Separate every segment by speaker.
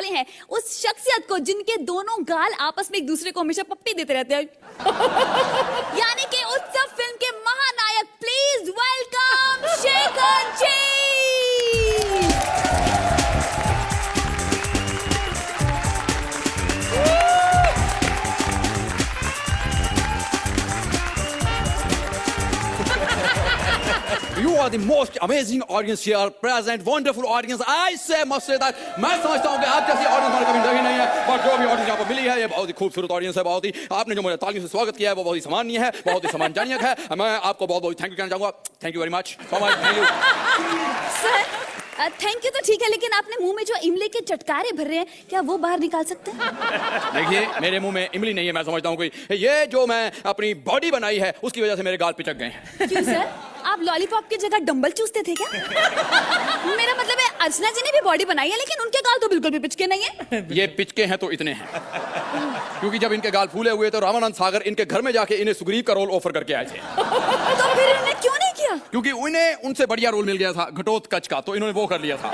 Speaker 1: वाले हैं उस शख्सियत को जिनके दोनों गाल आपस में एक दूसरे को हमेशा पप्पी देते रहते हैं। यानी कि उत्सव फिल्म के महानायक, please welcome Shekhar ji.
Speaker 2: You are the most amazing audience here, present, wonderful audience. I say, must say that मैं समझता हूँ कि आप जैसी ऑडियंस हमारे कभी नहीं है, पर जो भी ऑडियंस यहाँ पर मिली है, ये बहुत ही खूबसूरत ऑडियंस है, बहुत ही आपने जो मुझे तालियों से स्वागत किया है, वो बहुत ही सम्माननीय है, बहुत ही सम्मानजनक है। मैं आपको बहुत बहुत थैंक यू कहना चाहूँगा। Thank you very much, so much, thank you.
Speaker 1: Sir thank you तो ठीक है, लेकिन आपने मुंह में जो इमली के चटकारे भर रहे हैं, क्या वो बाहर निकाल सकते हैं?
Speaker 2: देखिए, मेरे मुंह में इमली नहीं है, मैं समझता हूँ कि ये जो मैं अपनी बॉडी बनाई है, उसकी वजह से मेरे गाल पिचक गए हैं।
Speaker 1: क्यों सर, आप लॉलीपॉप की जगह डंबल चूसते थे क्या? मेरा मतलब है, अर्चना जी ने भी बॉडी बनाई है, लेकिन उनके गाल तो बिल्कुल भी पिचके नहीं है।
Speaker 2: ये पिचके हैं तो इतने हैं, क्योंकि जब इनके गाल फूले हुए तो रामानंद सागर इनके घर में जाके इन्हें सुग्रीव का रोल ऑफर करके आए थे।
Speaker 1: तो फिर इन्होंने क्यों नहीं किया?
Speaker 2: क्योंकि उन्हें उनसे बढ़िया रोल मिल गया था घटोत्कच का, तो इन्होंने वो कर लिया था।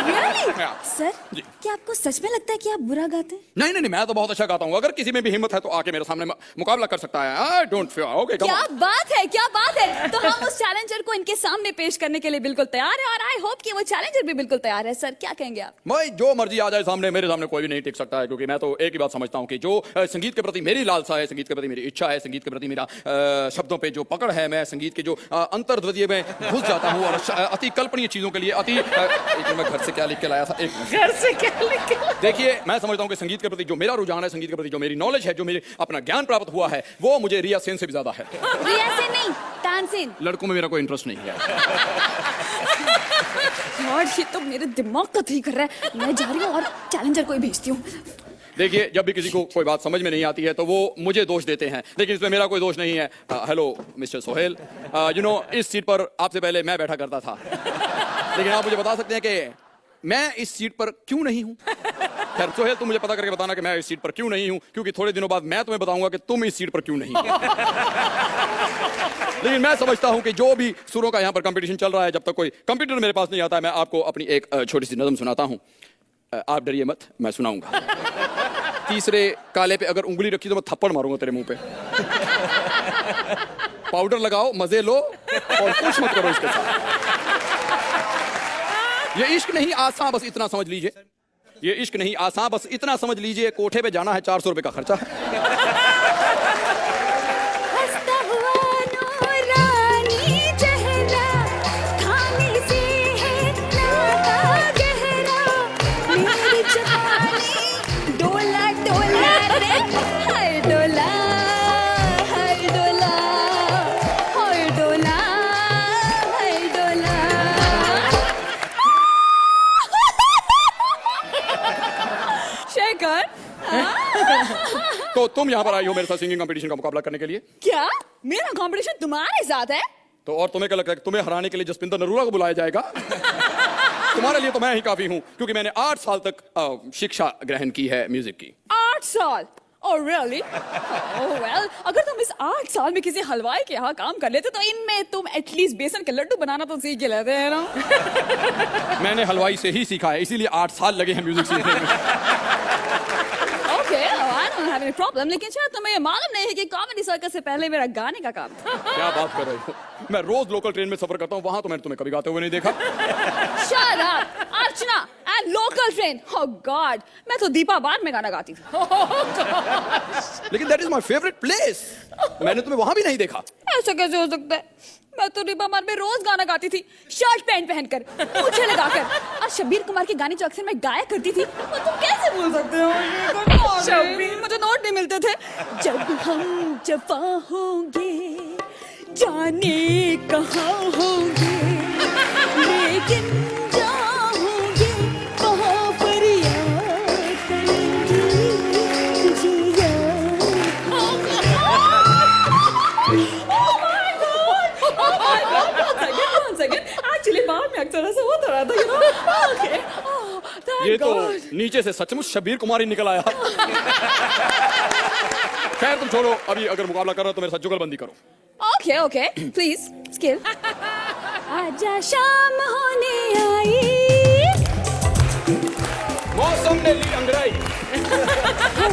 Speaker 1: really? सर,
Speaker 2: जी।
Speaker 1: क्या आपको सच में लगता है कि आप बुरा गाते हैं?
Speaker 2: नहीं नहीं नहीं, मैं तो बहुत अच्छा गाता हूँ। अगर किसी में भी हिम्मत है तो आके मेरे सामने मुकाबला कर सकता है। I don't fear. ओके,
Speaker 1: क्या बात है, क्या बात है। तो हम उस चैलेंजर को इनके सामने पेश करने के लिए बिल्कुल तैयार है, और आई होप कि वो चैलेंजर भी बिल्कुल तैयार है। सर, क्या कहेंगे आप?
Speaker 2: भाई जो मर्जी आ जाए सामने, मेरे सामने कोई भी नहीं टिक सकता है, क्योंकि मैं तो एक ही बात समझता हूँ कि जो संगीत के प्रति मेरी लालसा है, संगीत के प्रति मेरी इच्छा है, संगीत के प्रति मेरा शब्दों पे जो पकड़ है, मैं संगीत के जो अंतर्द्वंद्वीय में घुस जाता हूँ, और अति कल्पनीय चीजों के लिए मैं घर से क्या लिख के लाया था, एक
Speaker 1: घर से क्या लिख के?
Speaker 2: देखिए, मैं समझता हूँ कि संगीत के प्रति जो मेरा रुझान है, संगीत के प्रति जो मेरी नॉलेज है, जो मेरे अपना ज्ञान प्राप्त हुआ है, वो मुझे रिया सेन से भी ज्यादा है।
Speaker 1: रिया सेन नहीं, तानसेन।
Speaker 2: लड़कों में मेरा कोई इंटरेस्ट नहीं है।
Speaker 1: और ये तो मेरे दिमाग को ठीक कर रहा है। मैं जा रही हूँ और चैलेंजर को ही भेजती हूँ।
Speaker 2: देखिए, जब भी किसी को कोई बात समझ में नहीं आती है तो वो मुझे दोष देते हैं, लेकिन इसमें मेरा कोई दोष नहीं है। Hello mister Sohail, you know, इस सीट पर आपसे पहले मैं बैठा करता था, लेकिन आप मुझे बता सकते हैं कि मैं इस सीट पर क्यों नहीं हूं? खैर सोहेल, तुम मुझे पता करके बताना कि मैं इस सीट पर क्यों नहीं हूं, क्योंकि थोड़े दिनों बाद मैं तुम्हें बताऊंगा कि तुम इस सीट पर क्यों नहीं हो। लेकिन मैं समझता हूं कि जो भी सुरों का यहाँ पर कंपटीशन चल रहा है, जब तक कोई कंप्यूटर मेरे पास नहीं आता है, मैं आपको अपनी एक छोटी सी नज़म सुनाता हूं। आप डरिए मत, मैं सुनाऊंगा। तीसरे काले पे अगर उंगली रखी तो मैं थप्पड़ मारूंगा तेरे मुंह पे। पाउडर लगाओ, मजे लो, और कुछ मत करो इसके साथ। ये इश्क नहीं आसान, बस इतना समझ लीजिए। ये इश्क नहीं आसान, बस इतना समझ लीजिए। कोठे पे जाना है, 400 रुपए का खर्चा है। तो तुम यहाँ पर आई हो मेरे साथ सिंगिंग कंपटीशन का मुकाबला करने के लिए?
Speaker 1: क्या मेरा कंपटीशन तुम्हारे साथ है?
Speaker 2: तो और तुम्हें क्या लगता है कि तुम्हें हराने के लिए जसपिंदर नरूला को बुलाया जाएगा? तुम्हारे लिए तो मैं ही काफी हूँ, क्योंकि मैंने 8 साल तक शिक्षा ग्रहण की है म्यूजिक की।
Speaker 1: 8 साल? Oh really? Oh well, अगर तुम इस 8 साल में किसी हलवाई के यहाँ काम कर लेते तो इनमें तुम एटलीस्ट बेसन के लड्डू बनाना तो सीख के लेते हैं ना?
Speaker 2: मैंने हलवाई से ही सीखा है, इसीलिए 8 साल लगे हैं म्यूजिक सीखने में।
Speaker 1: प्रॉब्लम, लेकिन शायद तुम्हें ये मालूम नहीं है कि कॉमेडी सर्कस से पहले मेरा गाने का काम था।
Speaker 2: क्या बात कर रहे हो? मैं रोज लोकल ट्रेन में सफर करता हूँ, वहां तो मैंने तुम्हें कभी गाते हुए नहीं देखा।
Speaker 1: Shut up, Archana and local train. Oh God, मैं तो दीपा बार में गाना गाती थी।
Speaker 2: लेकिन that is my favourite place. मैंने तुम्हें वहां भी नहीं देखा।
Speaker 1: ऐसा कैसे हो सकता है? मैं तो दीपा बार में रोज गाना गाती थी, शर्ट पैंट पहनकर, मूछें लगाकर, और शब्बीर कुमार के गाने जो अक्सर मैं गाया करती थी, वो तुम कैसे भूल सकते हो? शब्बीर, मुझे नोट नहीं मिलते थे। जब हम जफा होंगे, जाने कहाँ होंगे, लेकिन जहाँ होंगे वहाँ पर याद करेंगे तुझे याद। Actually, बाद में अक्सर ऐसा होता रहा था, you know? Okay. Oh, thank
Speaker 2: ये तो
Speaker 1: God.
Speaker 2: नीचे से सचमुच शब्बीर कुमार ही निकल आया। खैर तुम छोड़ो, अभी अगर मुकाबला कर रहे हो तो मेरे साथ जुगलबंदी करो।
Speaker 1: Okay, okay. Please, skill. आजा शाम होने आई,
Speaker 2: मौसम ने ली अंगड़ाई,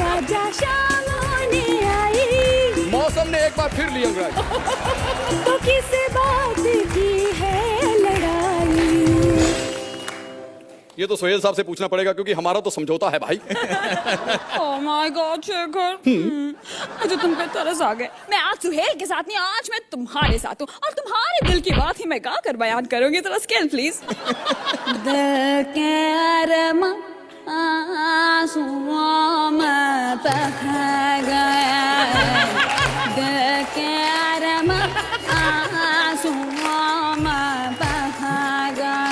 Speaker 1: आजा शाम होने आई,
Speaker 2: मौसम ने एक बार फिर ली अंगड़ाई।
Speaker 1: तो किस बात की है लड़ाई?
Speaker 2: ये तो सोहेल साहब से पूछना पड़ेगा क्योंकि हमारा तो समझौता है भाई।
Speaker 1: ओह माय गॉड शेखर, मुझे तुम पे तरस आ गए। मैं आज सुहेल के साथ नहीं, आज मैं तुम्हारे साथ हूँ और तुम्हारे दिल की बात ही मैं गा कर बयान करूंगी। थोड़ा स्केल प्लीज। दिल के अरमा आंसुओं में बह गया, दिल के अरमा आंसुओं में बह गया।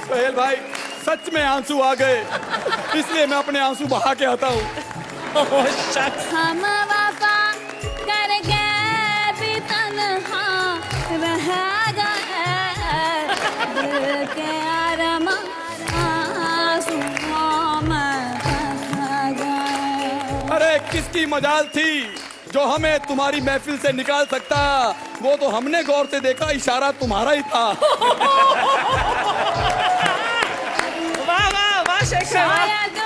Speaker 2: सोहेल भाई सच में आंसू आ गए, इसलिए मैं अपने आंसू बहा के आता हूँ।
Speaker 1: हम वफा करके भी तन्हा रह गए, दिल के अरमा आंसुओं में बह गए।
Speaker 2: अरे किसकी मजाल थी जो हमें तुम्हारी महफिल से निकाल सकता, वो तो हमने गौर से देखा, इशारा तुम्हारा ही था।
Speaker 3: वाह वाह वाह शेखर, वाह।
Speaker 1: शायद